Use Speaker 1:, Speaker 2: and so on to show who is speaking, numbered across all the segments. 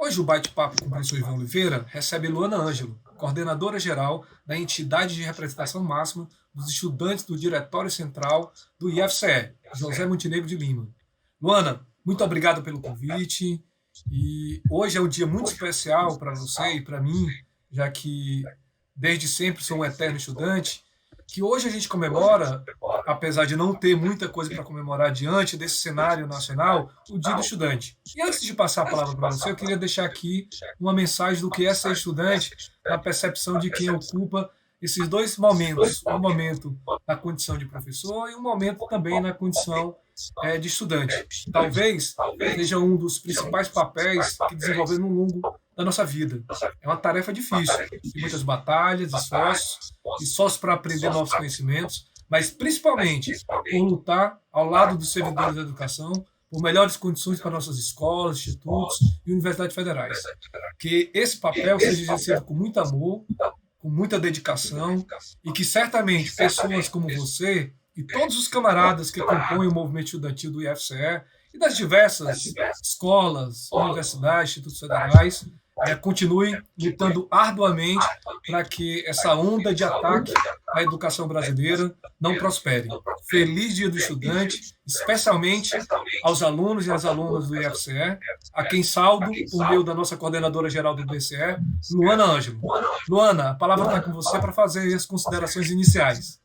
Speaker 1: Hoje o Bate-Papo com o professor Ivan Oliveira recebe Luana Ângelo, coordenadora geral da entidade de representação máxima dos estudantes do Diretório Central do IFCE, José Montenegro de Lima. Luana, muito obrigado pelo convite. E hoje é um dia muito especial para você e para mim, já que desde sempre sou um eterno estudante, que hoje a gente comemora, apesar de não ter muita coisa para comemorar diante desse cenário nacional, o Dia do Estudante. E antes de passar a palavra para você, eu queria deixar aqui uma mensagem do que é ser estudante, na percepção de quem ocupa esses dois momentos, um momento na condição de professor e um momento também na condição de estudante. Talvez seja um dos principais papéis que desenvolvemos ao longo da nossa vida. É uma tarefa difícil, de muitas batalhas, esforços para aprender novos conhecimentos, mas principalmente por lutar ao lado dos servidores da educação por melhores condições para nossas escolas, institutos e universidades federais. Que esse papel seja exercido com muito amor, com muita dedicação, e que certamente pessoas como você e todos os camaradas que compõem o movimento estudantil do IFCE e das diversas escolas, universidades, institutos federais continuem lutando arduamente para que essa onda de ataque à educação brasileira não prospere. Feliz Dia do Estudante, especialmente aos alunos e às alunas do IFCE, a quem saldo por meio da nossa coordenadora geral do BCE, Luana Ângelo. Luana, a palavra está com você para fazer as considerações iniciais.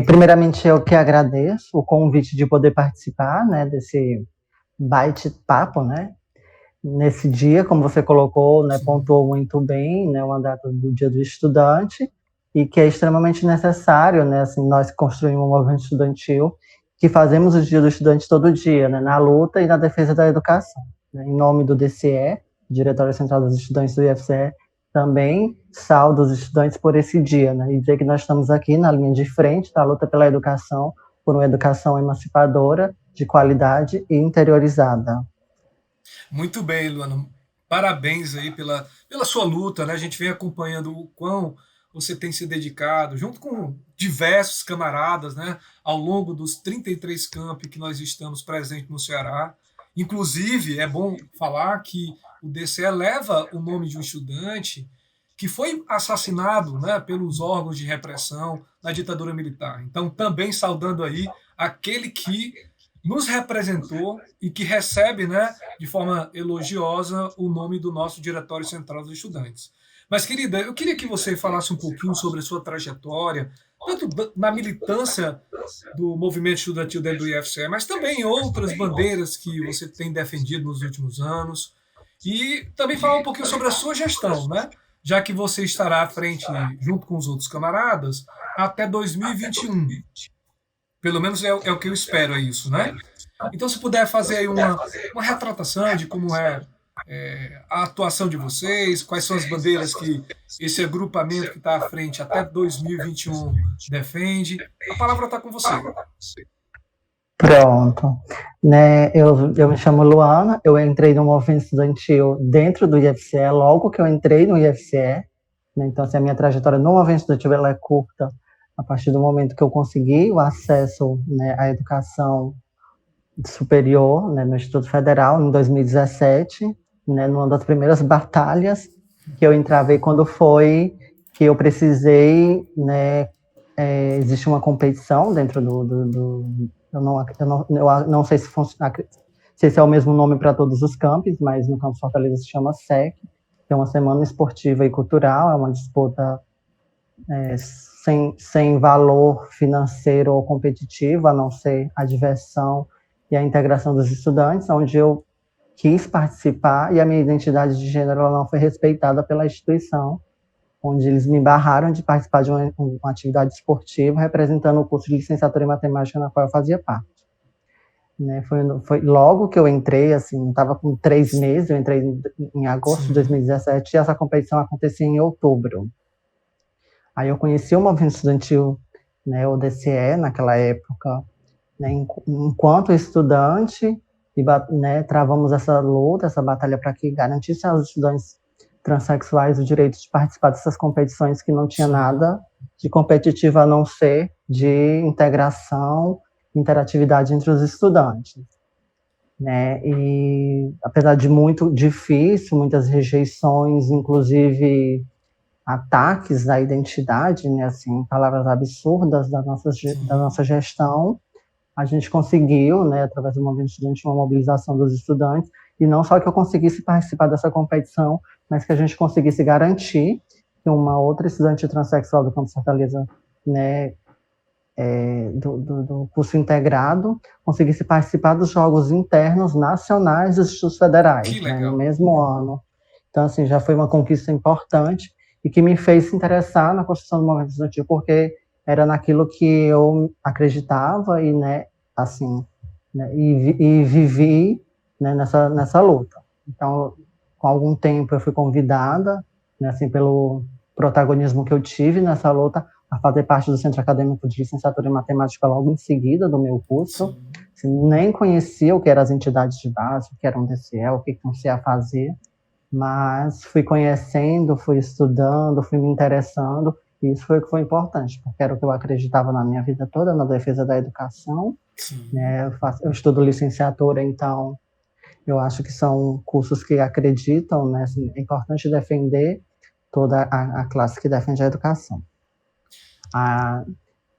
Speaker 2: Primeiramente, eu que agradeço o convite de poder participar, né, desse bate-papo, né, nesse dia, como você colocou, né, pontuou muito bem, né, uma data do Dia do Estudante, e que é extremamente necessário, né, assim, nós construímos um movimento estudantil que fazemos o Dia do Estudante todo dia, né, na luta e na defesa da educação. Né, em nome do DCE, Diretório Central dos Estudantes do IFCE, também saldo os estudantes por esse dia, né, e dizer que nós estamos aqui na linha de frente da luta pela educação, por uma educação emancipadora, de qualidade e interiorizada.
Speaker 1: Muito bem, Luana. Parabéns aí pela sua luta, né? A gente vem acompanhando o quão você tem se dedicado, junto com diversos camaradas, né? Ao longo dos 33 campi que nós estamos presentes no Ceará. Inclusive, é bom falar que o DCE leva o nome de um estudante que foi assassinado, né, pelos órgãos de repressão na ditadura militar. Então, também saudando aí aquele que nos representou e que recebe, né, de forma elogiosa o nome do nosso Diretório Central dos Estudantes. Mas, querida, eu queria que você falasse um pouquinho sobre a sua trajetória, tanto na militância do movimento estudantil dentro do IFCE, mas também outras bandeiras que você tem defendido nos últimos anos. E também falar um pouquinho sobre a sua gestão, né? Já que você estará à frente, junto com os outros camaradas, até 2021. Pelo menos é o que eu espero, é isso, né? Então, se puder fazer aí uma retratação de como é a atuação de vocês, quais são as bandeiras que esse agrupamento que está à frente até 2021 defende, a palavra está com você.
Speaker 2: Pronto. Né, eu me chamo Luana, eu entrei no movimento estudantil dentro do IFCE, logo que eu entrei no IFCE, né, então assim, a minha trajetória no movimento estudantil ela é curta, a partir do momento que eu consegui o acesso, né, à educação superior, né, no Instituto Federal, em 2017, né, numa das primeiras batalhas que eu entravei quando foi que eu precisei, né, existe uma competição dentro eu não sei se esse é o mesmo nome para todos os campos, mas no campus Fortaleza se chama SEC, que é uma semana esportiva e cultural, é uma disputa sem valor financeiro ou competitivo, a não ser a diversão e a integração dos estudantes, onde eu quis participar e a minha identidade de gênero ela não foi respeitada pela instituição, onde eles me barraram de participar de uma atividade esportiva representando o curso de licenciatura em matemática na qual eu fazia parte. Né, foi logo que eu entrei, assim, estava com 3 meses, eu entrei em agosto de 2017 e essa competição acontecia em outubro. Aí eu conheci o movimento estudantil, né, o DCE, naquela época, né, enquanto estudante, e, né, travamos essa luta, essa batalha para que garantisse aos estudantes transexuais o direito de participar dessas competições que não tinha nada de competitivo a não ser de integração, interatividade entre os estudantes. né? E apesar de muito difícil, muitas rejeições, inclusive ataques à identidade, né? Assim, palavras absurdas da nossa gestão, a gente conseguiu, né, através do movimento estudantil, uma mobilização dos estudantes, e não só que eu conseguisse participar dessa competição, mas que a gente conseguisse garantir que uma outra estudante transexual do Campus Fortaleza, né, do curso integrado, conseguisse participar dos jogos internos nacionais dos institutos federais,
Speaker 1: Que
Speaker 2: né, no
Speaker 1: legal.
Speaker 2: mesmo ano. Então, assim, já foi uma conquista importante e que me fez se interessar na construção do movimento estudantil, porque era naquilo que eu acreditava e, né, assim, né, e vivi, né, nessa luta. Então, com algum tempo eu fui convidada, né, assim, pelo protagonismo que eu tive nessa luta, a fazer parte do Centro Acadêmico de Licenciatura em Matemática logo em seguida do meu curso. Assim, nem conhecia o que eram as entidades de base, o que era um DCE, o que um CA fazia, mas fui conhecendo, fui estudando, fui me interessando, e isso foi o que foi importante, porque era o que eu acreditava na minha vida toda, na defesa da educação, né? Eu estudo licenciatura, então eu acho que são cursos que acreditam, né? Assim, é importante defender toda a classe que defende a educação.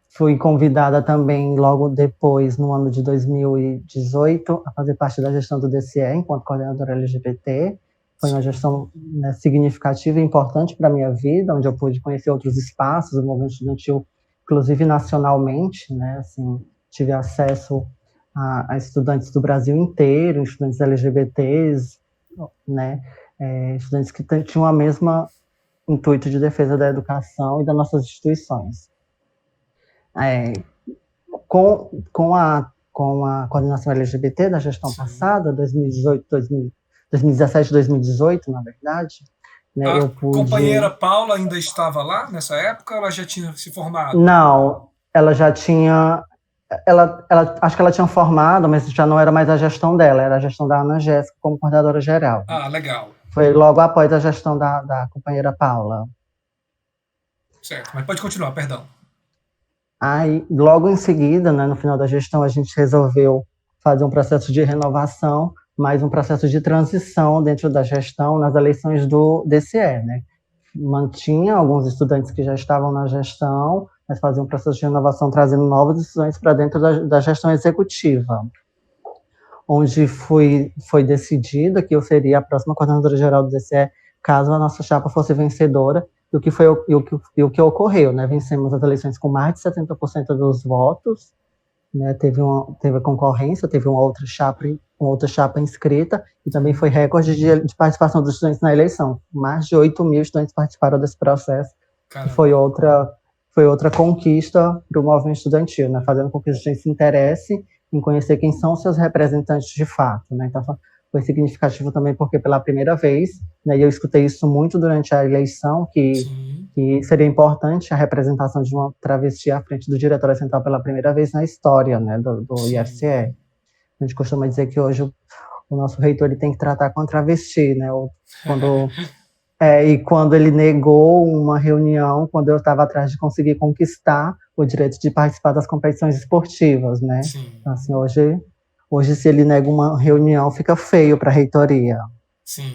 Speaker 2: Fui convidada também logo depois, no ano de 2018, a fazer parte da gestão do DCE, enquanto coordenadora LGBT. Foi uma gestão, né, significativa e importante para a minha vida, onde eu pude conhecer outros espaços do movimento estudantil, inclusive nacionalmente, né, assim, tive acesso a estudantes do Brasil inteiro, estudantes LGBTs, né, estudantes que tinham o mesmo intuito de defesa da educação e das nossas instituições. Com a coordenação LGBT da gestão passada, 2017, 2018, na verdade, né,
Speaker 1: A
Speaker 2: eu pude...
Speaker 1: companheira Paula ainda estava lá nessa época ou ela já tinha se formado?
Speaker 2: Não, ela já tinha... acho que ela tinha formado, mas já não era mais a gestão dela, era a gestão da Ana Jéssica como coordenadora geral.
Speaker 1: Ah, legal.
Speaker 2: Foi logo após a gestão da companheira Paula.
Speaker 1: Certo, mas pode continuar, perdão.
Speaker 2: Aí, logo em seguida, né, no final da gestão, a gente resolveu fazer um processo de renovação, mais um processo de transição dentro da gestão nas eleições do DCE, né? Mantinha alguns estudantes que já estavam na gestão, mas fazia um processo de renovação trazendo novos estudantes para dentro da gestão executiva, onde foi decidido que eu seria a próxima coordenadora geral do DCE, caso a nossa chapa fosse vencedora, e o que ocorreu, né? Vencemos as eleições com mais de 70% dos votos, né? Teve a concorrência, teve uma outra chapa inscrita, e também foi recorde de participação dos estudantes na eleição. Mais de 8 mil estudantes participaram desse processo, e foi outra conquista para o movimento estudantil, né? Fazendo com que a gente se interesse em conhecer quem são seus representantes de fato, né? Então, foi significativo também porque pela primeira vez, né, e eu escutei isso muito durante a eleição, que seria importante a representação de uma travesti à frente do Diretório Central pela primeira vez na história, né, do IFCE. A gente costuma dizer que hoje o nosso reitor ele tem que tratar com a travesti, né, e quando ele negou uma reunião, quando eu estava atrás de conseguir conquistar o direito de participar das competições esportivas, né, então, assim, Hoje, se ele nega uma reunião, fica feio para a reitoria.
Speaker 1: Sim.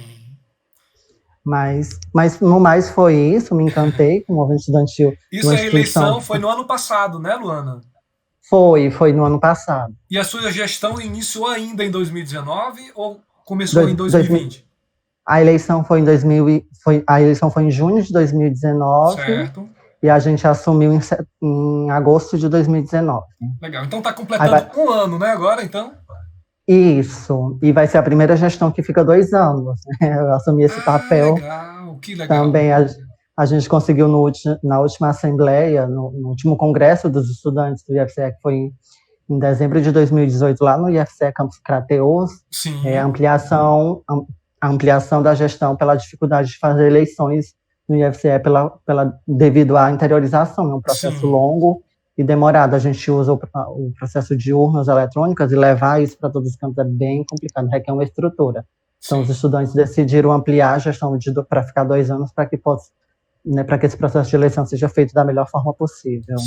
Speaker 2: Mas no mais foi isso, me encantei com o movimento estudantil.
Speaker 1: Isso, a eleição foi no ano passado, né, Luana?
Speaker 2: Foi no ano passado.
Speaker 1: E a sua gestão iniciou ainda em 2019 ou começou em 2020?
Speaker 2: A eleição foi em junho de 2019.
Speaker 1: Certo.
Speaker 2: E a gente assumiu em agosto de 2019.
Speaker 1: Legal. Então está completando um ano, né, agora, então?
Speaker 2: Isso. E vai ser a primeira gestão que fica 2 anos. Né? Eu assumi esse papel.
Speaker 1: Legal, que legal.
Speaker 2: Também a gente conseguiu na última assembleia, no último congresso dos estudantes do IFCE, que foi em dezembro de 2018, lá no IFCE Campus Crateus, a ampliação da gestão pela dificuldade de fazer eleições no IFCE devido à interiorização, é um processo longo e demorado. A gente usa o processo de urnas eletrônicas e levar isso para todos os campos é bem complicado, requer uma estrutura. Então, os estudantes decidiram ampliar a gestão para ficar 2 anos para que que esse processo de eleição seja feito da melhor forma possível.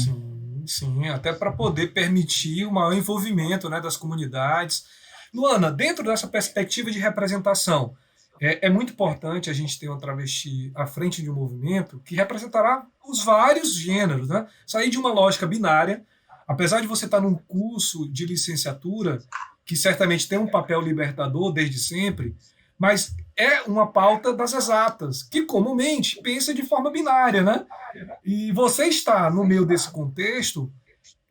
Speaker 1: Sim, até para poder permitir o maior envolvimento, né, das comunidades. Luana, dentro dessa perspectiva de representação, é muito importante a gente ter uma travesti à frente de um movimento que representará os vários gêneros, né? Sair de uma lógica binária, apesar de você estar num curso de licenciatura, que certamente tem um papel libertador desde sempre, mas é uma pauta das exatas, que comumente pensa de forma binária, né? E você está no meio desse contexto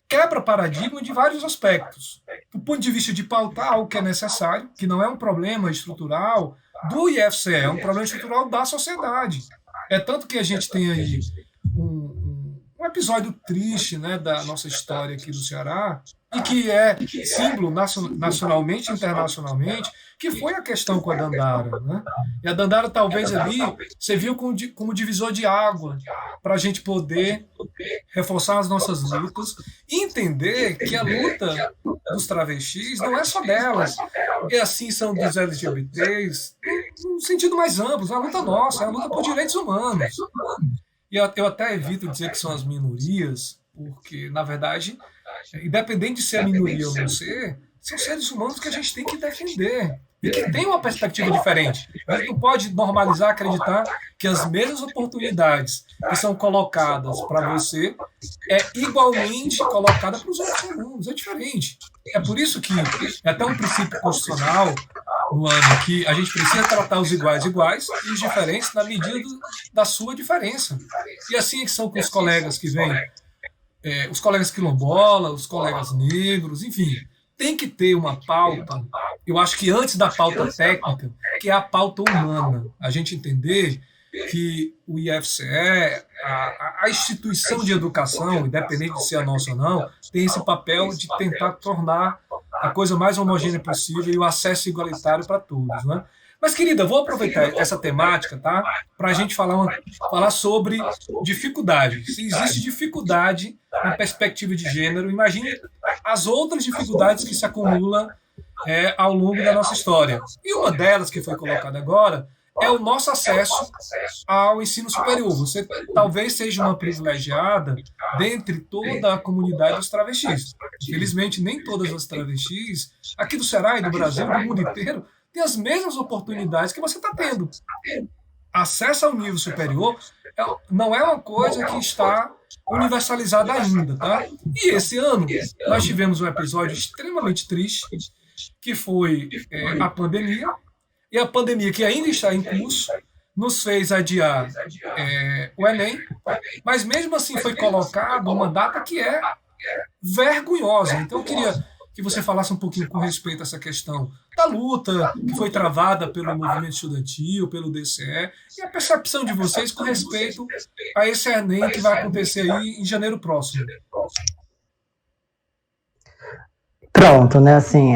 Speaker 1: quebra paradigma de vários aspectos. Do ponto de vista de pautar algo que é necessário, que não é um problema estrutural do IFCE, é um problema estrutural da sociedade. É tanto que a gente tem aí um episódio triste, né, da nossa história aqui do Ceará, e que é símbolo nacionalmente e internacionalmente, que foi a questão com a Dandara. Né? E a Dandara, talvez ali, você viu como divisor de água para a gente poder reforçar as nossas lutas e entender que a luta dos travestis não é só delas. E assim são dos LGBTs, no sentido mais amplo, é a luta nossa, é a luta por direitos humanos. E eu até evito dizer que são as minorias, porque, na verdade, independente de ser a minoria ou não ser, são seres humanos que a gente tem que defender e que tem uma perspectiva diferente. A gente não pode normalizar, acreditar que as mesmas oportunidades que são colocadas para você é igualmente colocada para os outros alunos. É diferente. É por isso que é até um princípio constitucional no ano que a gente precisa tratar os iguais e os diferentes na medida da sua diferença. E assim é que são com os colegas que vêm, os colegas quilombolas, os colegas negros, enfim. Tem que ter uma pauta, eu acho que antes da pauta técnica, que é a pauta humana. A gente entender que o IFCE, a instituição de educação, independente de ser a nossa ou não, tem esse papel de tentar tornar a coisa mais homogênea possível e o acesso igualitário para todos. Né? Mas, querida, vou aproveitar essa temática, tá, para a gente falar sobre dificuldade. Se existe dificuldade na perspectiva de gênero, imagine as outras dificuldades que se acumulam ao longo da nossa história. E uma delas, que foi colocada agora, é o nosso acesso ao ensino superior. Você talvez seja uma privilegiada dentre toda a comunidade dos travestis. Infelizmente, nem todas as travestis, aqui do Ceará e do Brasil, do mundo inteiro, têm as mesmas oportunidades que você está tendo. Acesso ao nível superior não é uma coisa que está universalizada ainda. Tá? E esse ano, nós tivemos um episódio extremamente triste, que foi a pandemia, e a pandemia, que ainda está em curso, nos fez adiar o Enem, mas mesmo assim foi colocado uma data que é vergonhosa. Então eu queria que você falasse um pouquinho com respeito a essa questão da luta que foi travada pelo movimento estudantil, pelo DCE, e a percepção de vocês com respeito a esse Enem que vai acontecer aí em janeiro próximo.
Speaker 2: Pronto, né, assim,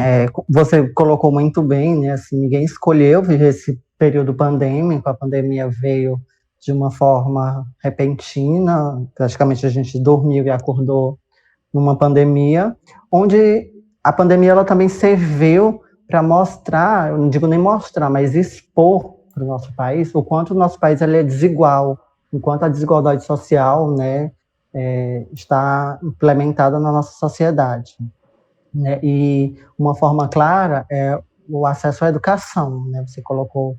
Speaker 2: você colocou muito bem, né, assim, ninguém escolheu viver esse período pandêmico, a pandemia veio de uma forma repentina, praticamente a gente dormiu e acordou numa pandemia, onde a pandemia ela também serviu para mostrar, eu não digo nem mostrar, mas expor para o nosso país o quanto o nosso país ele é desigual, enquanto a desigualdade social, né, está implementada na nossa sociedade. Né, e uma forma clara é o acesso à educação, né? Você colocou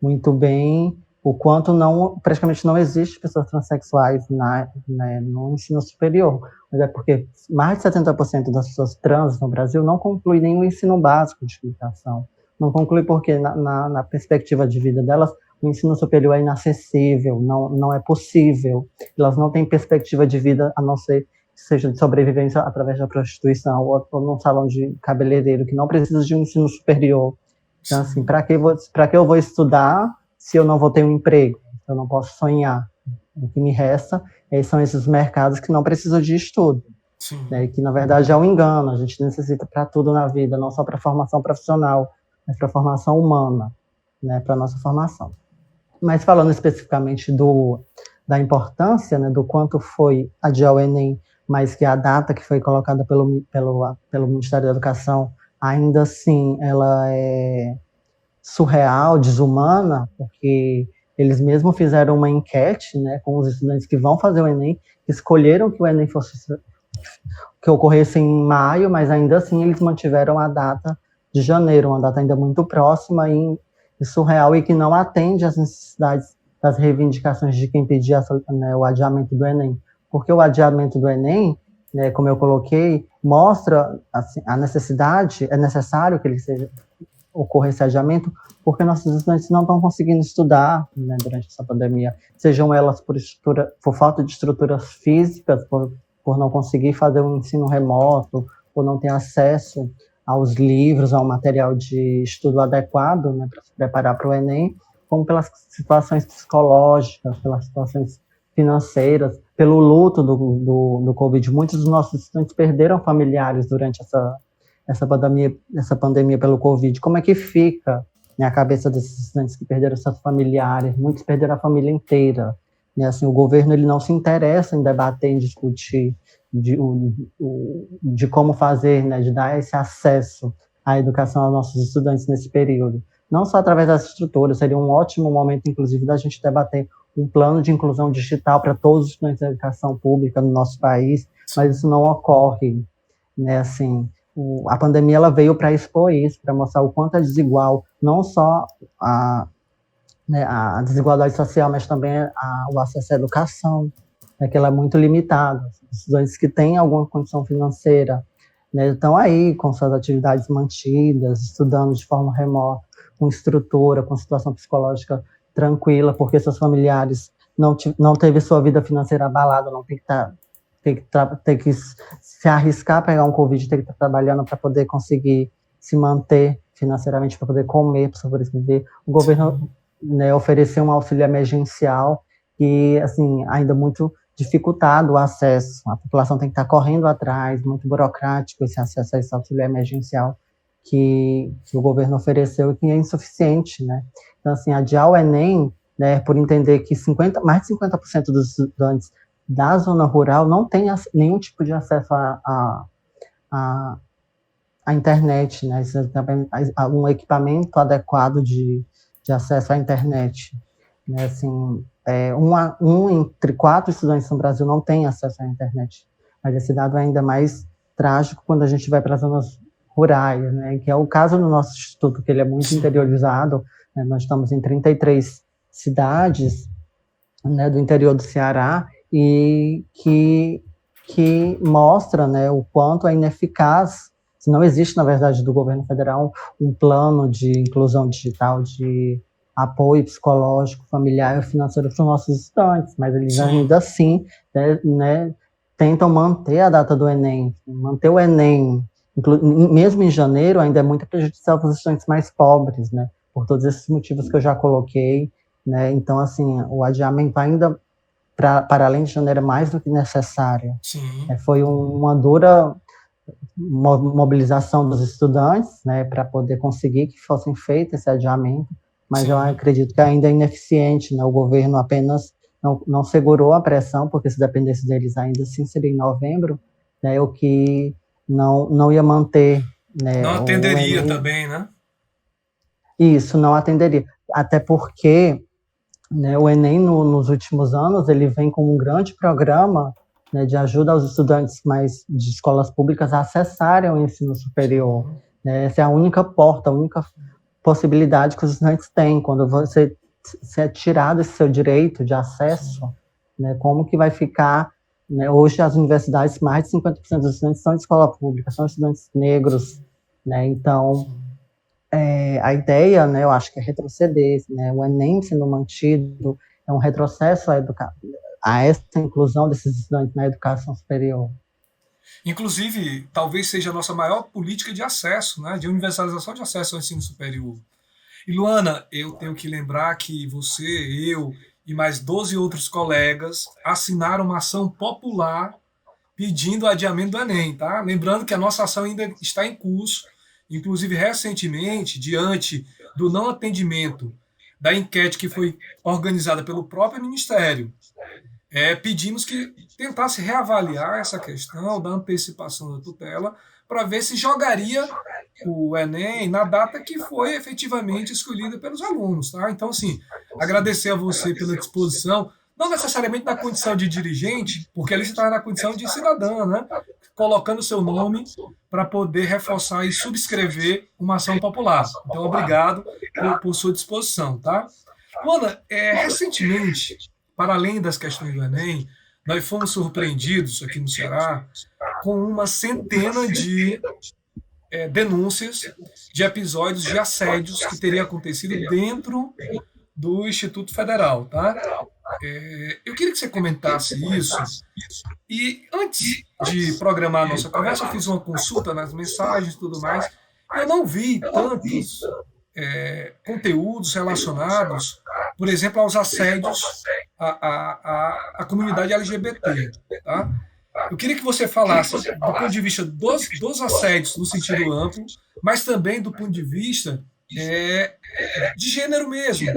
Speaker 2: muito bem o quanto praticamente não existe pessoas transexuais no ensino superior, mas é porque mais de 70% das pessoas trans no Brasil não conclui nenhum ensino básico de educação, não conclui porque na perspectiva de vida delas o ensino superior é inacessível, não é possível, elas não têm perspectiva de vida a não ser seja de sobrevivência através da prostituição ou num salão de cabeleireiro que não precisa de um ensino superior. Então, assim, para que eu vou estudar se eu não vou ter um emprego? Eu não posso sonhar. O que me resta são esses mercados que não precisam de estudo. Né, que, na verdade, é um engano. A gente necessita para tudo na vida, não só para formação profissional, mas para formação humana, né, para a nossa formação. Mas falando especificamente da importância, né, do quanto foi adiar o Enem, mas que a data que foi colocada pelo Ministério da Educação, ainda assim, ela é surreal, desumana, porque eles mesmos fizeram uma enquete, né, com os estudantes que vão fazer o Enem, que escolheram que o Enem que ocorresse em maio, mas ainda assim eles mantiveram a data de janeiro, uma data ainda muito próxima e surreal e que não atende às necessidades das reivindicações de quem pedia, né, o adiamento do Enem. Porque o adiamento do Enem, né, como eu coloquei, mostra assim, a necessidade, é necessário que ele ocorra esse adiamento, porque nossos estudantes não estão conseguindo estudar, né, durante essa pandemia, sejam elas por falta de estruturas físicas, por não conseguir fazer um ensino remoto, por não ter acesso aos livros, ao material de estudo adequado, né, para se preparar para o Enem, como pelas situações psicológicas, pelas situações financeiras, pelo luto do Covid. Muitos dos nossos estudantes perderam familiares durante essa pandemia pelo Covid. Como é que fica, né, a cabeça desses estudantes que perderam seus familiares? Muitos perderam a família inteira. Né? Assim, o governo ele não se interessa em debater, em discutir de como fazer, né, de dar esse acesso à educação aos nossos estudantes nesse período. Não só através das estruturas, seria um ótimo momento, inclusive, da gente debater um plano de inclusão digital para todos os estudantes da educação pública no nosso país, mas isso não ocorre, né, assim, a pandemia ela veio para expor isso, para mostrar o quanto é desigual, não só né, a desigualdade social, mas também o acesso à educação, né, que ela é muito limitada. Os estudantes que têm alguma condição financeira, né, estão aí com suas atividades mantidas, estudando de forma remota, com estrutura, com situação psicológica tranquila, porque seus familiares não teve sua vida financeira abalada, não tem que se arriscar a pegar um Covid, tem que estar trabalhando para poder conseguir se manter financeiramente, para poder comer, para sobreviver. O governo, né, ofereceu um auxílio emergencial e, assim, ainda muito dificultado o acesso. A população tem que estar correndo atrás, muito burocrático esse acesso a esse auxílio emergencial que o governo ofereceu e que é insuficiente, né? Então, assim, adiar o Enem, né, por entender que mais de 50% dos estudantes da zona rural não tem nenhum tipo de acesso à internet, né? Um equipamento adequado de acesso à internet. Né? Assim, entre 4 estudantes no Brasil não tem acesso à internet. Mas esse dado é ainda mais trágico quando a gente vai para as zonas rurais, né? Que é o caso do nosso instituto, que ele é muito interiorizado. Né? Nós estamos em 33 cidades, né, do interior do Ceará, e que mostra, né, o quanto é ineficaz, se não existe, na verdade, do governo federal um plano de inclusão digital, de apoio psicológico, familiar e financeiro para os nossos estudantes, mas eles ainda assim, né, tentam manter a data do Enem, manter o Enem, mesmo em janeiro, ainda é muito prejudicial para os estudantes mais pobres, né, por todos esses motivos que eu já coloquei, né, então, assim, o adiamento ainda para além de janeiro é mais do que necessário. Foi uma dura mobilização dos estudantes, né, para poder conseguir que fosse feito esse adiamento, mas eu acredito que ainda é ineficiente, né, o governo apenas não segurou a pressão, porque se dependesse deles ainda assim seria em novembro, né, o que não ia manter, né,
Speaker 1: não atenderia também, né?
Speaker 2: Isso, não atenderia, até porque, né, o Enem, nos últimos anos, ele vem com um grande programa, né, de ajuda aos estudantes de escolas públicas a acessarem o ensino superior. Né? Essa é a única porta, a única possibilidade que os estudantes têm. Quando você é tirado esse seu direito de acesso, né, como que vai ficar? Né? Hoje, as universidades, mais de 50% dos estudantes são de escola pública, são estudantes negros. Né? Então, a ideia, né, eu acho que é retroceder, né, o Enem sendo mantido é um retrocesso a essa inclusão desses estudantes na educação superior.
Speaker 1: Inclusive, talvez seja a nossa maior política de acesso, né, de universalização de acesso ao ensino superior. E Luana, eu tenho que lembrar que você, eu e mais 12 outros colegas assinaram uma ação popular pedindo o adiamento do Enem, tá? Lembrando que a nossa ação ainda está em curso. Inclusive, recentemente, diante do não atendimento da enquete que foi organizada pelo próprio Ministério, pedimos que tentasse reavaliar essa questão da antecipação da tutela para ver se jogaria o Enem na data que foi efetivamente escolhida pelos alunos. Tá? Então, assim, agradecer a você pela disposição. não necessariamente na condição de dirigente, porque ali você está na condição de cidadã, né? Colocando seu nome para poder reforçar e subscrever uma ação popular. Então, obrigado por sua disposição, tá? Luana, recentemente, para além das questões do Enem, nós fomos surpreendidos aqui no Ceará com uma centena de denúncias de episódios de assédios que teriam acontecido dentro do Instituto Federal, tá? Eu queria que você comentasse isso. E antes de programar a nossa conversa, eu fiz uma consulta nas mensagens e tudo mais. Eu não vi tantos conteúdos relacionados, por exemplo, aos assédios à comunidade LGBT. Tá? Eu queria que você falasse do ponto de vista dos assédios no sentido amplo, mas também do ponto de vista de gênero mesmo,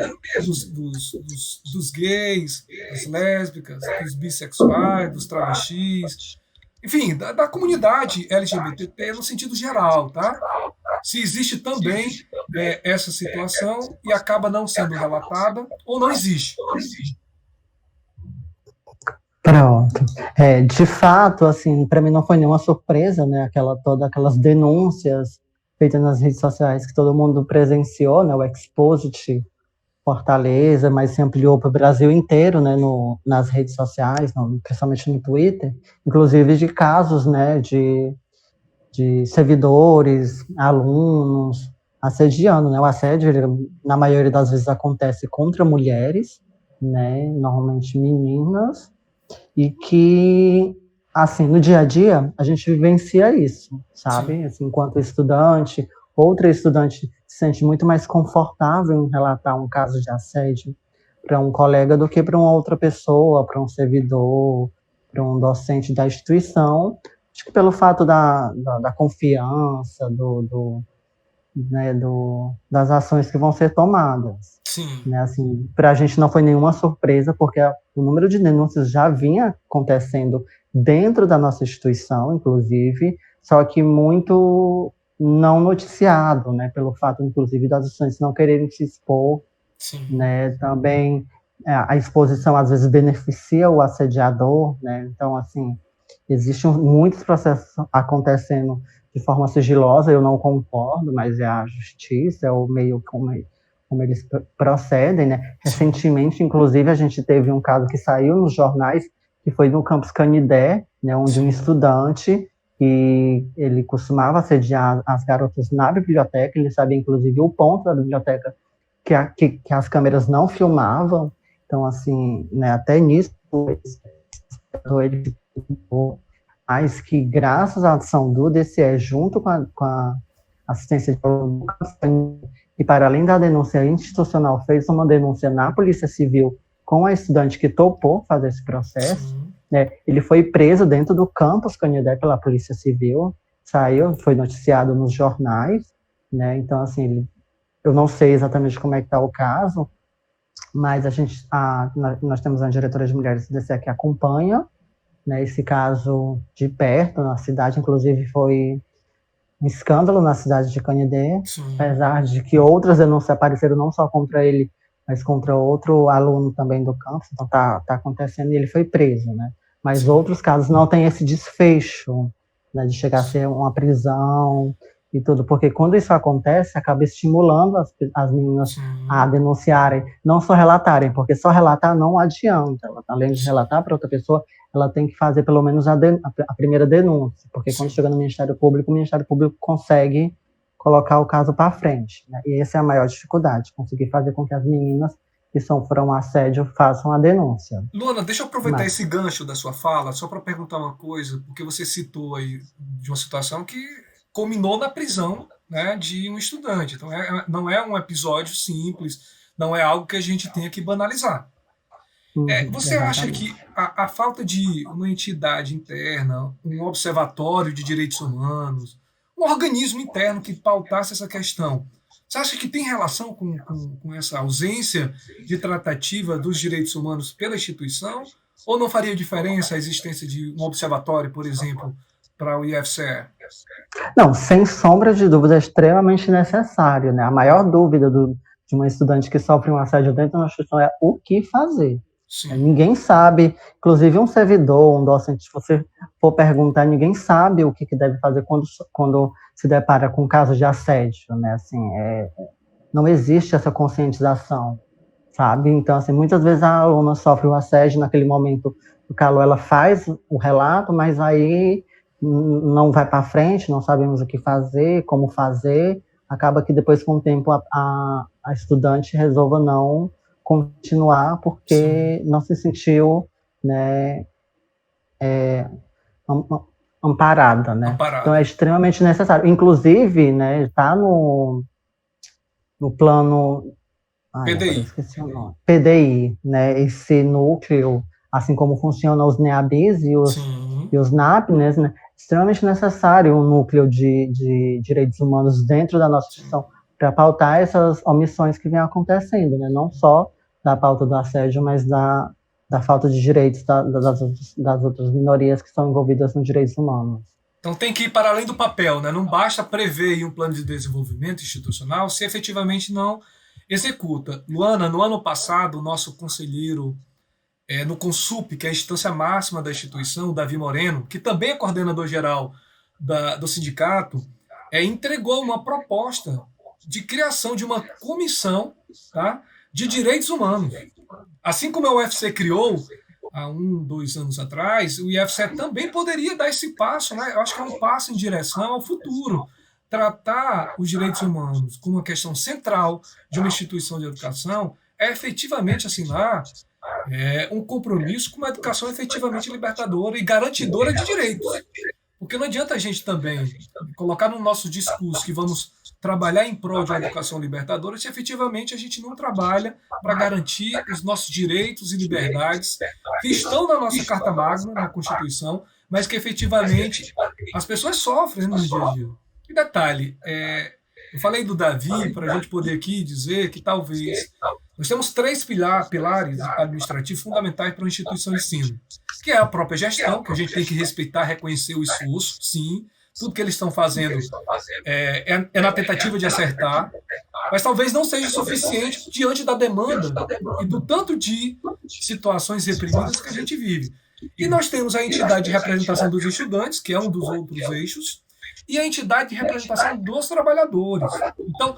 Speaker 1: dos gays, das lésbicas, dos bissexuais, dos travestis, enfim, da comunidade LGBT no sentido geral, tá? Se existe também essa situação e acaba não sendo relatada ou não existe.
Speaker 2: Pronto. De fato, assim, para mim não foi nenhuma surpresa, né? Todas aquelas denúncias feitas nas redes sociais que todo mundo presenciou, né? O Exposit Fortaleza, mas se ampliou para o Brasil inteiro, né? Nas redes sociais, principalmente no Twitter, inclusive de casos, né? De servidores, alunos assediando, né? O assédio, ele, na maioria das vezes, acontece contra mulheres, né? Normalmente meninas, e que, assim, no dia a dia, a gente vivencia isso, sabe? Assim, enquanto estudante, outra estudante se sente muito mais confortável em relatar um caso de assédio para um colega do que para uma outra pessoa, para um servidor, para um docente da instituição. Acho que pelo fato da confiança, né, das ações que vão ser tomadas.
Speaker 1: Sim.
Speaker 2: Né, assim, para a gente não foi nenhuma surpresa, porque o número de denúncias já vinha acontecendo dentro da nossa instituição, inclusive, só que muito não noticiado, né, pelo fato, inclusive, das estudantes não quererem se expor.
Speaker 1: Sim.
Speaker 2: Né, também a exposição às vezes beneficia o assediador, né, então, assim, existem muitos processos acontecendo de forma sigilosa, eu não concordo, mas é a justiça, é o meio como eles procedem, né? Recentemente, inclusive, a gente teve um caso que saiu nos jornais, que foi no campus Canidé, né, onde um estudante, que ele costumava assediar as garotas na biblioteca, ele sabia, inclusive, o ponto da biblioteca que as câmeras não filmavam, então, assim, né, até nisso, ele mas que, graças à ação do DCE, junto com a assistência de e para além da denúncia institucional, fez uma denúncia na Polícia Civil com a estudante que topou fazer esse processo, né? Ele foi preso dentro do campus Canidé pela Polícia Civil, saiu, foi noticiado nos jornais, né? Então, assim, eu não sei exatamente como é que está o caso, mas nós temos uma diretora de mulheres do DCE que acompanha, né, esse caso de perto na cidade, inclusive foi um escândalo na cidade de Canidé, apesar de que outras denúncias apareceram não só contra ele, mas contra outro aluno também do campus, então tá acontecendo, e ele foi preso, né? Mas outros casos não têm esse desfecho, né, de chegar a ser uma prisão e tudo, porque quando isso acontece, acaba estimulando as meninas a denunciarem, não só relatarem, porque só relatar não adianta, além de relatar para outra pessoa, ela tem que fazer pelo menos a primeira denúncia, porque quando chega no Ministério Público, o Ministério Público consegue colocar o caso para frente, né? E essa é a maior dificuldade, conseguir fazer com que as meninas que sofram assédio façam a denúncia.
Speaker 1: Luana, deixa eu aproveitar esse gancho da sua fala, só para perguntar uma coisa, porque você citou aí de uma situação que culminou na prisão, né, de um estudante, então não é um episódio simples, não é algo que a gente tenha que banalizar. Você acha que a falta de uma entidade interna, um observatório de direitos humanos, um organismo interno que pautasse essa questão, você acha que tem relação com essa ausência de tratativa dos direitos humanos pela instituição? Ou não faria diferença a existência de um observatório, por exemplo, para o IFCE?
Speaker 2: Não, sem sombra de dúvida, é extremamente necessário, né? A maior dúvida de uma estudante que sofre um assédio dentro da instituição é o que fazer.
Speaker 1: Sim.
Speaker 2: Ninguém sabe, inclusive um servidor, um docente, se você for perguntar, ninguém sabe o que deve fazer quando se depara com casos de assédio, né? Assim, não existe essa conscientização, sabe? Então, assim, muitas vezes a aluna sofre o assédio naquele momento do calor, ela faz o relato, mas aí não vai para frente, não sabemos o que fazer, como fazer, acaba que depois, com o tempo, a estudante resolva não continuar
Speaker 1: Sim.
Speaker 2: porque não se sentiu, né, amparada, né? Então é
Speaker 1: Amparada.
Speaker 2: extremamente necessário. Inclusive, né, está no plano, ai, agora eu
Speaker 1: PDI.
Speaker 2: esqueci o nome, PDI, né, esse núcleo, assim como funcionam os NEABIs
Speaker 1: Sim.
Speaker 2: e os NAPNES, né, extremamente necessário um núcleo de direitos humanos dentro da nossa
Speaker 1: Sim.
Speaker 2: instituição para pautar essas omissões que vêm acontecendo, né, não só da pauta do assédio, mas da falta de direitos das outras minorias que estão envolvidas nos direitos humanos.
Speaker 1: Então tem que ir para além do papel, né? Não basta prever um plano de desenvolvimento institucional se efetivamente não executa. Luana, no ano passado, o nosso conselheiro no CONSUP, que é a instância máxima da instituição, o Davi Moreno, que também é coordenador geral do sindicato, entregou uma proposta de criação de uma comissão, tá, de direitos humanos. Assim como a UFC criou há 2 anos atrás, o IFCE também poderia dar esse passo, né? Eu acho que é um passo em direção ao futuro. Tratar os direitos humanos como uma questão central de uma instituição de educação é efetivamente assinar um compromisso com uma educação efetivamente libertadora e garantidora de direitos. Porque não adianta a gente também colocar no nosso discurso que vamos trabalhar em prol de uma educação libertadora se efetivamente a gente não trabalha para garantir os nossos direitos e liberdades que estão na nossa Carta Magna, na Constituição, mas que efetivamente as pessoas sofrem no dia a dia. E detalhe, eu falei do Davi para a gente poder aqui dizer que talvez nós temos três pilares administrativos fundamentais para uma instituição de ensino, que é a própria gestão, que a gente tem que respeitar, reconhecer o esforço, sim, tudo que eles estão fazendo é na tentativa de acertar, mas talvez não seja suficiente diante da demanda e do tanto de situações reprimidas que a gente vive. E nós temos a entidade de representação dos estudantes, que é um dos outros eixos, e a entidade de representação dos trabalhadores. Então,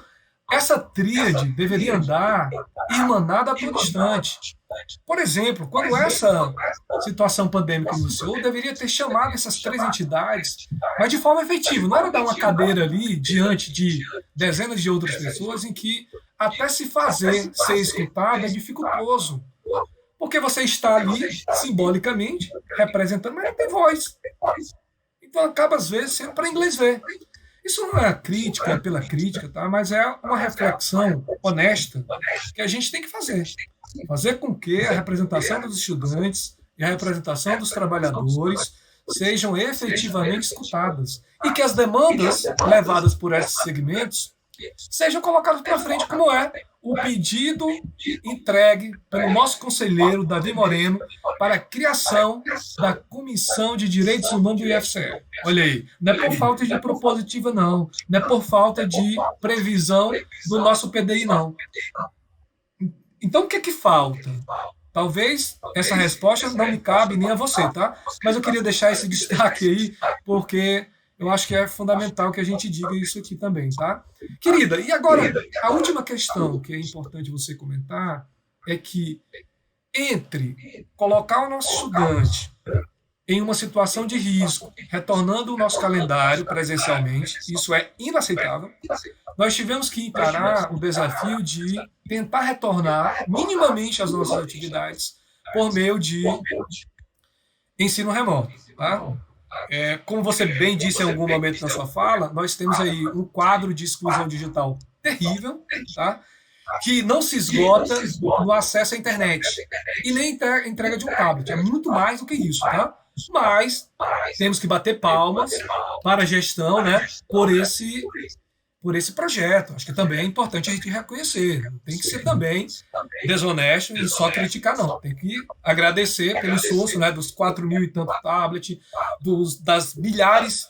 Speaker 1: essa tríade deveria andar irmanada a todo instante. Por exemplo, quando essa situação pandêmica iniciou, deveria ter chamado essas três entidades, mas de forma efetiva. Não era dar uma cadeira ali diante de dezenas de outras pessoas em que até se fazer ser escutado é dificultoso. Porque você está ali, simbolicamente, representando, mas não tem voz. Então acaba, às vezes, sendo para inglês ver. Isso não é crítica pela crítica, tá? Mas é uma reflexão honesta que a gente tem que fazer. Fazer com que a representação dos estudantes e a representação dos trabalhadores sejam efetivamente escutadas. E que as demandas levadas por esses segmentos sejam colocadas para frente, como é o pedido entregue pelo nosso conselheiro, Davi Moreno, para a criação da Comissão de Direitos Humanos do IFCE. Olha aí, não é por falta de propositiva, não. Não é por falta de previsão do nosso PDI, não. Então, o que é que falta? Talvez essa resposta não me cabe nem a você, tá? Mas eu queria deixar esse destaque aí, porque eu acho que é fundamental que a gente diga isso aqui também, tá? Querida, e agora, a última questão que é importante você comentar é que entre colocar o nosso estudante em uma situação de risco, retornando o nosso calendário presencialmente, isso é inaceitável. Nós tivemos que encarar o desafio de tentar retornar minimamente às nossas atividades por meio de ensino remoto. Tá? Como você bem disse em algum momento na sua fala, nós temos aí um quadro de exclusão digital terrível, tá? Que não se esgota no acesso à internet e nem entrega de um tablet. É muito mais do que isso, tá? Mas temos que bater palmas para a gestão, né, por esse projeto. Acho que também é importante a gente reconhecer. Não tem que ser também desonesto e só criticar, não. Tem que agradecer pelo esforço, né, dos 4.000 e tanto tablets, das milhares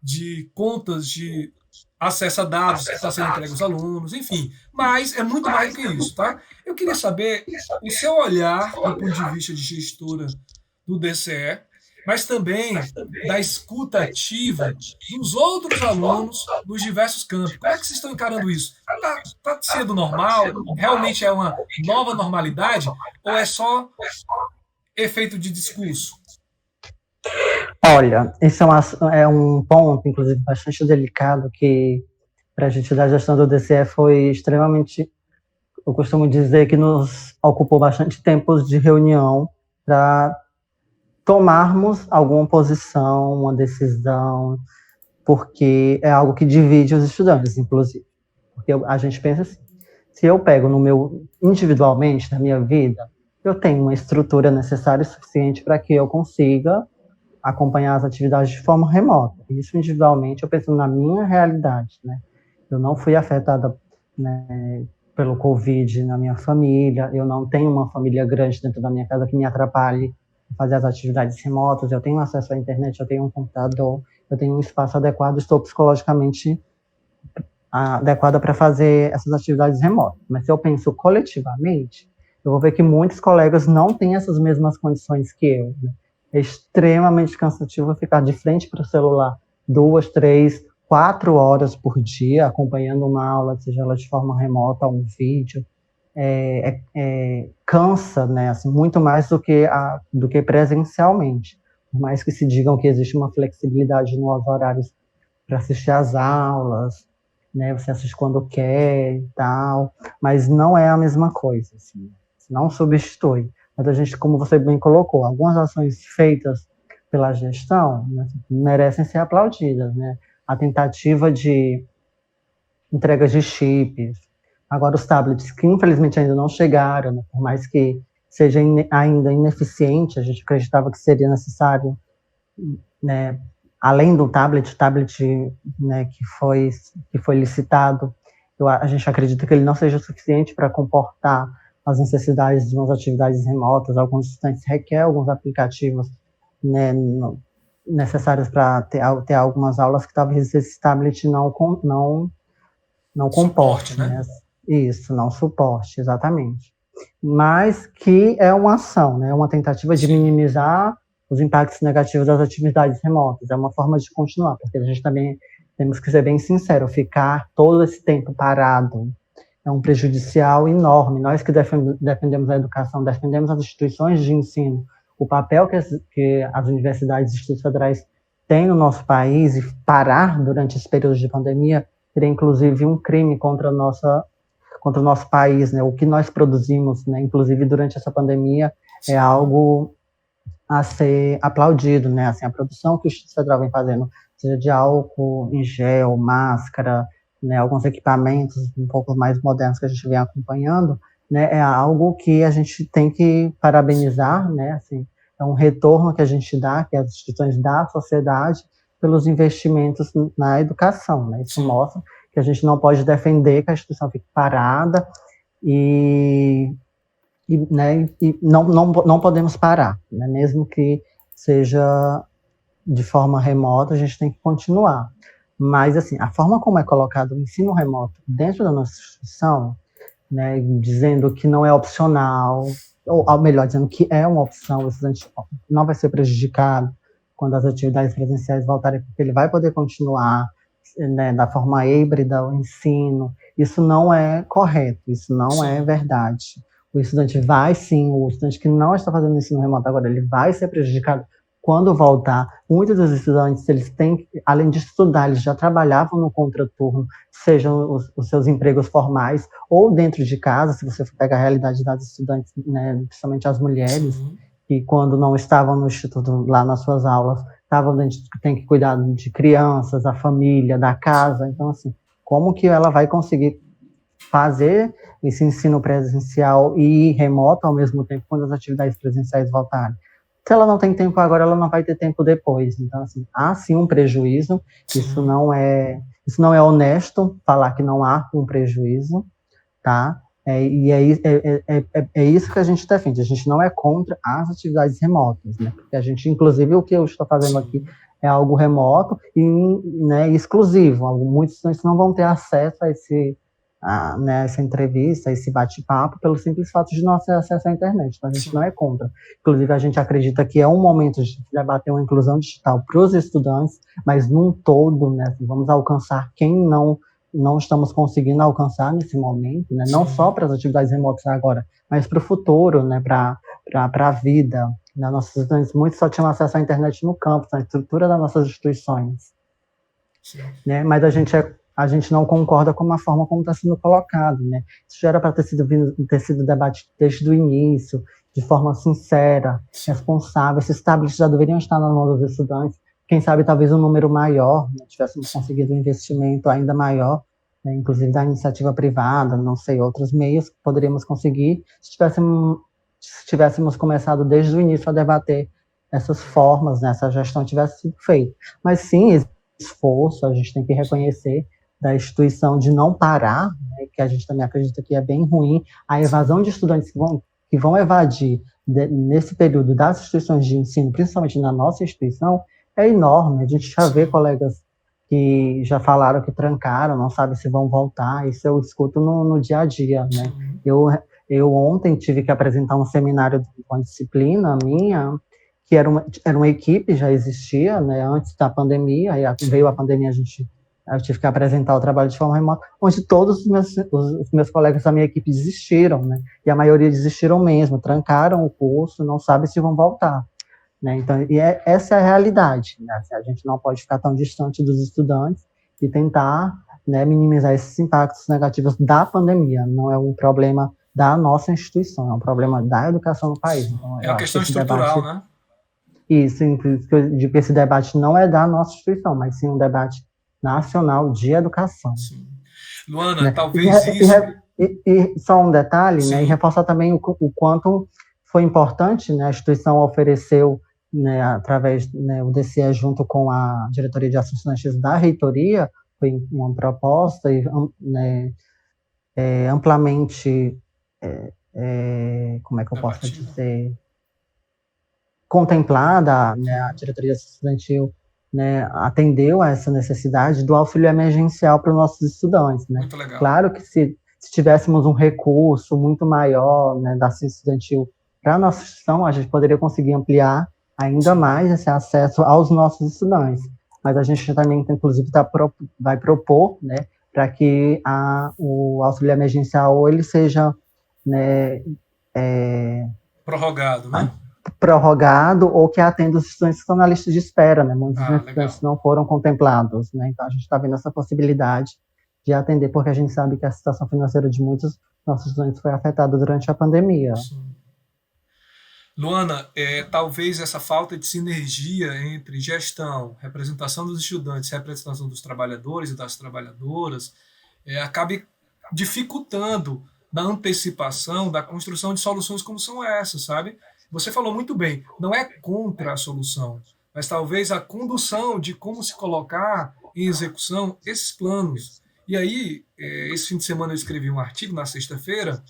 Speaker 1: de contas de acessa dados que está sendo entregue aos alunos, enfim. Mas é muito mais do que isso, tá? Eu queria saber o seu olhar do ponto de vista de gestora do DCE, mas também da escuta ativa dos outros alunos nos diversos campos. Como é que vocês estão encarando isso? Tá sendo normal? Realmente é uma nova normalidade? Ou é só efeito de discurso?
Speaker 2: Olha, esse é um ponto, inclusive, bastante delicado, que para a gente da gestão do DCE foi extremamente, eu costumo dizer que nos ocupou bastante tempo de reunião para tomarmos alguma posição, uma decisão, porque é algo que divide os estudantes, inclusive. Porque a gente pensa assim, se eu pego no meu, individualmente, na minha vida, eu tenho uma estrutura necessária e suficiente para que eu consiga acompanhar as atividades de forma remota. Isso individualmente, eu penso na minha realidade, né? Eu não fui afetada, né, pelo Covid na minha família, eu não tenho uma família grande dentro da minha casa que me atrapalhe fazer as atividades remotas, eu tenho acesso à internet, eu tenho um computador, eu tenho um espaço adequado, estou psicologicamente adequada para fazer essas atividades remotas. Mas se eu penso coletivamente, eu vou ver que muitos colegas não têm essas mesmas condições que eu, né? É extremamente cansativo ficar de frente para o celular 2, 3, 4 horas por dia, acompanhando uma aula, seja ela de forma remota, um vídeo. Cansa, né, assim, muito mais do que presencialmente. Por mais que se digam que existe uma flexibilidade nos horários para assistir às aulas, né, você assiste quando quer e tal, mas não é a mesma coisa, assim, não substitui. Mas a gente, como você bem colocou, algumas ações feitas pela gestão, né, merecem ser aplaudidas, né? A tentativa de entrega de chips, agora os tablets que infelizmente ainda não chegaram, né, por mais que seja ainda ineficiente, a gente acreditava que seria necessário, né, além do tablet, né, que foi licitado, a gente acredita que ele não seja suficiente para comportar as necessidades de umas atividades remotas. Alguns estudantes requerem alguns aplicativos, né, necessários para ter algumas aulas que talvez esse tablet não
Speaker 1: Suporte,
Speaker 2: comporte,
Speaker 1: né?
Speaker 2: né? Isso, não suporte, exatamente. Mas que é uma ação, né? Uma tentativa de minimizar os impactos negativos das atividades remotas. É uma forma de continuar, porque a gente também temos que ser bem sincero, ficar todo esse tempo parado é um prejudicial enorme. Nós que defendemos a educação, defendemos as instituições de ensino, o papel que as universidades e institutos federais têm no nosso país, e parar durante esse período de pandemia seria inclusive um crime contra o nosso país, né? O que nós produzimos, né, inclusive durante essa pandemia, é algo a ser aplaudido, né? Assim, a produção que o Instituto Federal vem fazendo, seja de álcool em gel, máscara, né, alguns equipamentos um pouco mais modernos que a gente vem acompanhando, né, é algo que a gente tem que parabenizar, né? Assim, é um retorno que a gente dá, que as instituições da sociedade, pelos investimentos na educação, né? Isso mostra que a gente não pode defender que a instituição fique parada né, e não podemos parar, né? Mesmo que seja de forma remota, a gente tem que continuar. Mas, assim, a forma como é colocado o ensino remoto dentro da nossa instituição, né, dizendo que não é opcional, ou melhor, dizendo que é uma opção, o estudante não vai ser prejudicado quando as atividades presenciais voltarem, porque ele vai poder continuar, né, da forma híbrida o ensino. Isso não é correto, isso não é verdade. O estudante vai sim, o estudante que não está fazendo ensino remoto agora, ele vai ser prejudicado quando voltar. Muitos dos estudantes, eles têm, além de estudar, eles já trabalhavam no contraturno, sejam os seus empregos formais ou dentro de casa, se você pega a realidade das estudantes, né, principalmente as mulheres, que quando não estavam no instituto, lá nas suas aulas, tem que cuidar de crianças, da família, da casa. Então, assim, como que ela vai conseguir fazer esse ensino presencial e remoto ao mesmo tempo quando as atividades presenciais voltarem? Se ela não tem tempo agora, ela não vai ter tempo depois. Então, assim, há sim um prejuízo. Isso não é honesto falar que não há um prejuízo, tá? É isso que a gente defende. A gente não é contra as atividades remotas, né? Porque a gente, inclusive, o que eu estou fazendo aqui é algo remoto e, né, exclusivo. Muitos estudantes não vão ter acesso né, essa entrevista, esse bate-papo, pelo simples fato de não ter acesso à internet. Então, a gente não é contra. Inclusive, a gente acredita que é um momento de debater uma inclusão digital para os estudantes, mas num todo, né, vamos alcançar quem não estamos conseguindo alcançar nesse momento, né, não só para as atividades remotas agora, mas para o futuro, né, para a vida. Né, nossos estudantes muitos só tinham acesso à internet no campus, na estrutura das nossas instituições. Né, mas a gente não concorda com a forma como está sendo colocado, né? Isso já era para ter sido debatido desde o início, de forma sincera, responsável. Esses tablets já deveriam estar na mão dos estudantes. Quem sabe talvez um número maior, né, tivéssemos conseguido um investimento ainda maior, né, inclusive da iniciativa privada, não sei, outros meios que poderíamos conseguir se tivéssemos começado desde o início a debater essas formas, né, essa gestão tivesse sido feita. Mas sim, esforço, a gente tem que reconhecer da instituição de não parar, né, que a gente também acredita que é bem ruim, a evasão de estudantes que vão evadir nesse período das instituições de ensino, principalmente na nossa instituição, é enorme. A gente já vê colegas que já falaram que trancaram, não sabe se vão voltar, isso eu escuto no dia a dia, né? Eu ontem tive que apresentar um seminário de uma disciplina minha, que era uma equipe, já existia, né, antes da pandemia, aí veio a pandemia, eu tive que apresentar o trabalho de forma remota, onde todos os meus colegas da minha equipe desistiram, né? E a maioria desistiram mesmo, trancaram o curso, não sabem se vão voltar. Né? Então, essa é a realidade. Né? A gente não pode ficar tão distante dos estudantes e tentar, né, minimizar esses impactos negativos da pandemia. Não é um problema da nossa instituição, é um problema da educação no país. Então,
Speaker 1: é uma questão estrutural, né?
Speaker 2: Isso, inclusive, eu digo que esse debate não é da nossa instituição, mas sim um debate nacional de educação.
Speaker 1: Sim. Luana,
Speaker 2: né?
Speaker 1: talvez
Speaker 2: e só um detalhe, né, e reforçar também o quanto foi importante, né, a instituição ofereceu, né, através, né, o DCE junto com a Diretoria de Assuntos Estudantis da Reitoria, foi uma proposta né, amplamente, como é que eu posso dizer, contemplada, né, a Diretoria de Assuntos Estudantil, né, atendeu a essa necessidade do auxílio emergencial para os nossos estudantes. Né?
Speaker 1: Muito legal.
Speaker 2: Claro que se tivéssemos um recurso muito maior, né, da assistência estudantil para a nossa instituição, a gente poderia conseguir ampliar ainda mais esse acesso aos nossos estudantes. Mas a gente também, inclusive, vai propor, né, para que o auxílio emergencial ele seja, né,
Speaker 1: prorrogado, né?
Speaker 2: Prorrogado, ou que atenda os estudantes que estão na lista de espera, né? Muitos estudantes não foram contemplados, né? Então a gente está vendo essa possibilidade de atender, porque a gente sabe que a situação financeira de muitos nossos estudantes foi afetada durante a pandemia.
Speaker 1: Sim. Luana, talvez essa falta de sinergia entre gestão, representação dos estudantes, representação dos trabalhadores e das trabalhadoras, acabe dificultando na antecipação da construção de soluções como são essas, sabe? Você falou muito bem, não é contra a solução, mas talvez a condução de como se colocar em execução esses planos. E aí, esse fim de semana eu escrevi um artigo na sexta-feira,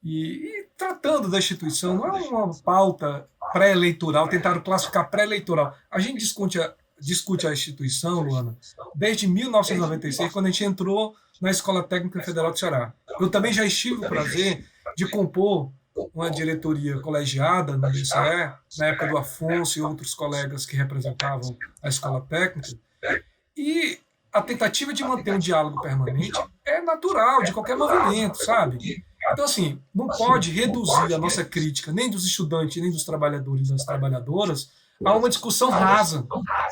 Speaker 1: e tratando da instituição, não é uma pauta pré-eleitoral, tentaram classificar pré-eleitoral. A gente discute a instituição, Luana, desde 1996, quando a gente entrou na Escola Técnica Federal do Ceará. Eu também já tive o prazer de compor uma diretoria colegiada no DCE, na época do Afonso e outros colegas que representavam a escola técnica, e a tentativa de manter um diálogo permanente é natural de qualquer movimento, sabe? Então, assim, não pode reduzir a nossa crítica, nem dos estudantes, nem dos trabalhadores e das trabalhadoras, a uma discussão rasa.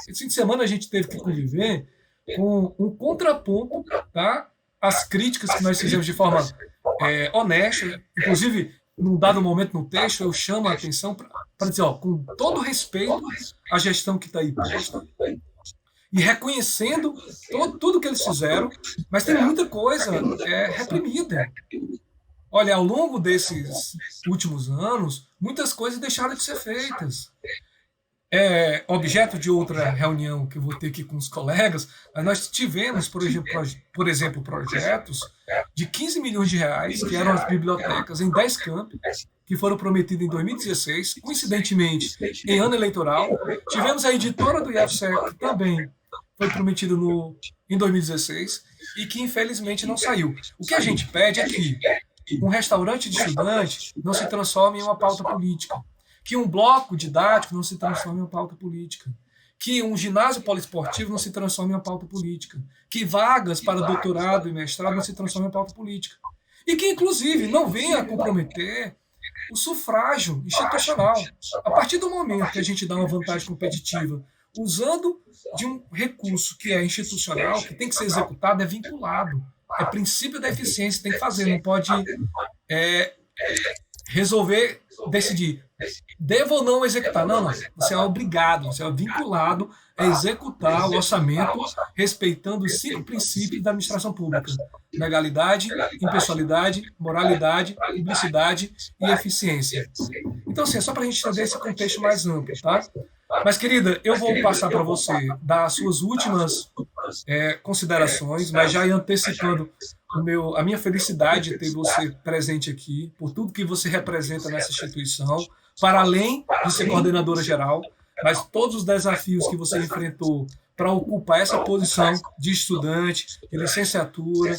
Speaker 1: Esse fim de semana a gente teve que conviver com um contraponto, tá? Às críticas que nós fizemos de forma honesta, inclusive num dado momento no texto, eu chamo a atenção para dizer, com todo respeito à gestão que está aí posta, e reconhecendo tudo que eles fizeram, mas tem muita coisa reprimida. Olha, ao longo desses últimos anos, muitas coisas deixaram de ser feitas. Objeto de outra reunião que eu vou ter aqui com os colegas, nós tivemos, por exemplo, projetos de 15 milhões de reais, que eram as bibliotecas em 10 campos, que foram prometidas em 2016, coincidentemente em ano eleitoral. Tivemos a editora do IFCE, que também foi prometida em 2016 e que infelizmente não saiu. O que a gente pede é que um restaurante de estudante não se transforme em uma pauta política, que um bloco didático não se transforme em uma pauta política, que um ginásio poliesportivo não se transforme em uma pauta política, que vagas para doutorado e mestrado não se transformem em pauta política, e que, inclusive, não venha a comprometer o sufrágio institucional. A partir do momento que a gente dá uma vantagem competitiva usando de um recurso que é institucional, que tem que ser executado, é vinculado. É princípio da eficiência, tem que fazer, não pode é, resolver, decidir, devo ou não executar. Não, não. Você é obrigado, você é vinculado a executar o orçamento respeitando os 5 princípios da administração pública: legalidade, impessoalidade, moralidade, publicidade e eficiência. Então, assim, é só para a gente entender esse contexto mais amplo, tá? Mas, querida, eu vou passar para você dar as suas últimas considerações, mas já antecipando a minha felicidade de ter você presente aqui, por tudo que você representa nessa instituição, para além de ser coordenadora geral, mas todos os desafios que você enfrentou para ocupar essa posição de estudante, de licenciatura,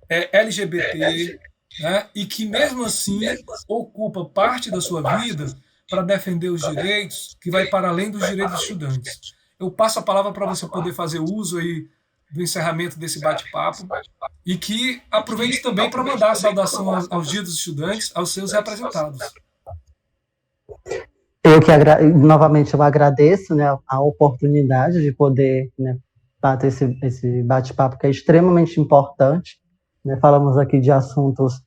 Speaker 1: LGBT, né, e que mesmo assim ocupa parte da sua vida para defender os direitos, que vai para além dos direitos dos estudantes. Eu passo a palavra para você poder fazer uso aí do encerramento desse bate-papo e que aproveite também para mandar a saudação aos Dias dos Estudantes, aos seus representados.
Speaker 2: Novamente eu agradeço, né, a oportunidade de poder, né, bater esse bate-papo que é extremamente importante, né? Falamos aqui de assuntos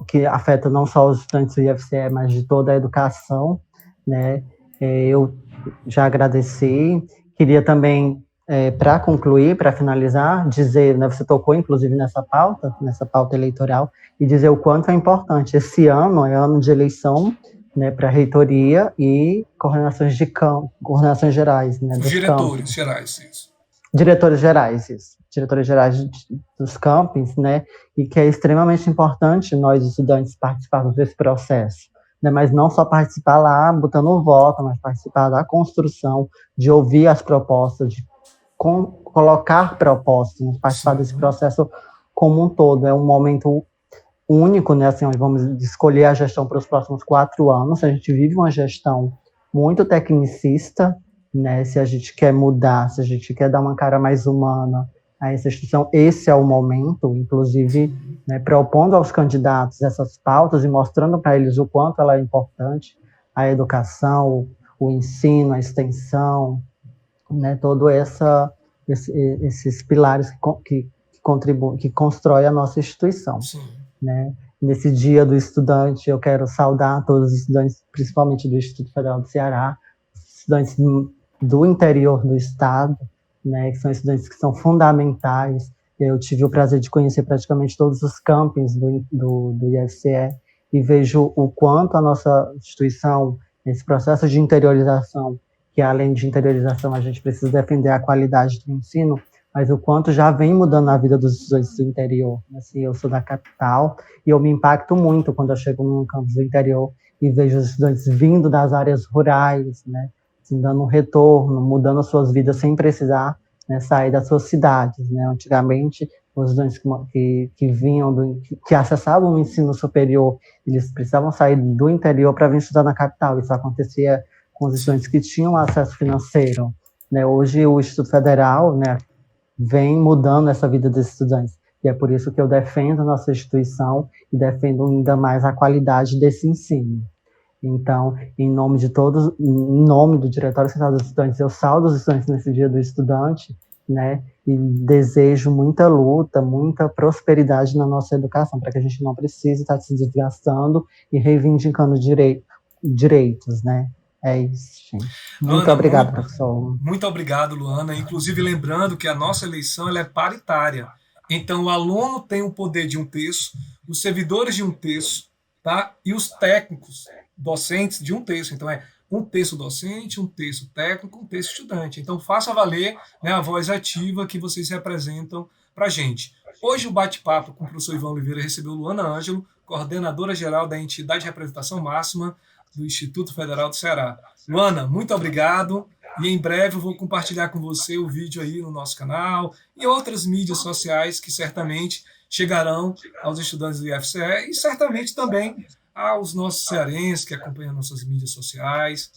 Speaker 2: que afetam não só os estudantes do IFCE, mas de toda a educação, né? Eu já agradeci, queria também, para concluir, para finalizar, dizer, né, você tocou inclusive nessa pauta eleitoral, e dizer o quanto é importante. Esse ano é ano de eleição, né, para reitoria e coordenações gerais, né, dos
Speaker 1: diretores gerais, isso.
Speaker 2: Diretores gerais dos campings, né, e que é extremamente importante nós, estudantes, participarmos desse processo, né, mas não só participar lá, botando o voto, mas participar da construção, de ouvir as propostas, de colocar propostas, né, participar desse processo como um todo. É um momento único, né, assim, onde vamos escolher a gestão para os próximos 4 anos. A gente vive uma gestão muito tecnicista, né, se a gente quer mudar, se a gente quer dar uma cara mais humana a essa instituição, esse é o momento, inclusive, né, propondo aos candidatos essas pautas e mostrando para eles o quanto ela é importante, a educação, o ensino, a extensão, né, todo esses pilares que contribuem, que constrói a nossa instituição.
Speaker 1: Sim.
Speaker 2: Né? Nesse Dia do Estudante, eu quero saudar todos os estudantes, principalmente do Instituto Federal do Ceará, estudantes do interior do estado, né, que são estudantes que são fundamentais. Eu tive o prazer de conhecer praticamente todos os campings do IFCE e vejo o quanto a nossa instituição, esse processo de interiorização, que além de interiorização a gente precisa defender a qualidade do ensino, mas o quanto já vem mudando a vida dos estudantes do interior. Assim, eu sou da capital e eu me impacto muito quando eu chego num campus do interior e vejo os estudantes vindo das áreas rurais, né, assim, dando um retorno, mudando as suas vidas sem precisar, né, sair das suas cidades. Né. Antigamente, os estudantes que vinham, que acessavam o ensino superior, eles precisavam sair do interior para vir estudar na capital. Isso acontecia com os estudantes que tinham acesso financeiro. Né. Hoje, o Instituto Federal, né, vem mudando essa vida dos estudantes. E é por isso que eu defendo a nossa instituição e defendo ainda mais a qualidade desse ensino. Então, em nome de todos, em nome do Diretório Central dos Estudantes, eu saúdo os estudantes nesse Dia do Estudante, né, e desejo muita luta, muita prosperidade na nossa educação, para que a gente não precise estar se desgastando e reivindicando direitos, né. É isso, gente. Muito
Speaker 1: Luana,
Speaker 2: obrigado, professor.
Speaker 1: Muito obrigado, Luana. Inclusive, lembrando que a nossa eleição ela é paritária. Então, o aluno tem o poder de 1/3, os servidores de 1/3, tá? E os técnicos, docentes, de 1/3. Então, é 1/3 docente, 1/3 técnico, 1/3 estudante. Então, faça valer, né, a voz ativa que vocês representam para a gente. Hoje, o bate-papo com o professor Ivan Oliveira recebeu Luana Ângelo, coordenadora-geral da entidade de representação máxima do Instituto Federal do Ceará. Luana, muito obrigado. E em breve eu vou compartilhar com você o vídeo aí no nosso canal e outras mídias sociais que certamente chegarão aos estudantes do IFCE e certamente também aos nossos cearenses que acompanham nossas mídias sociais.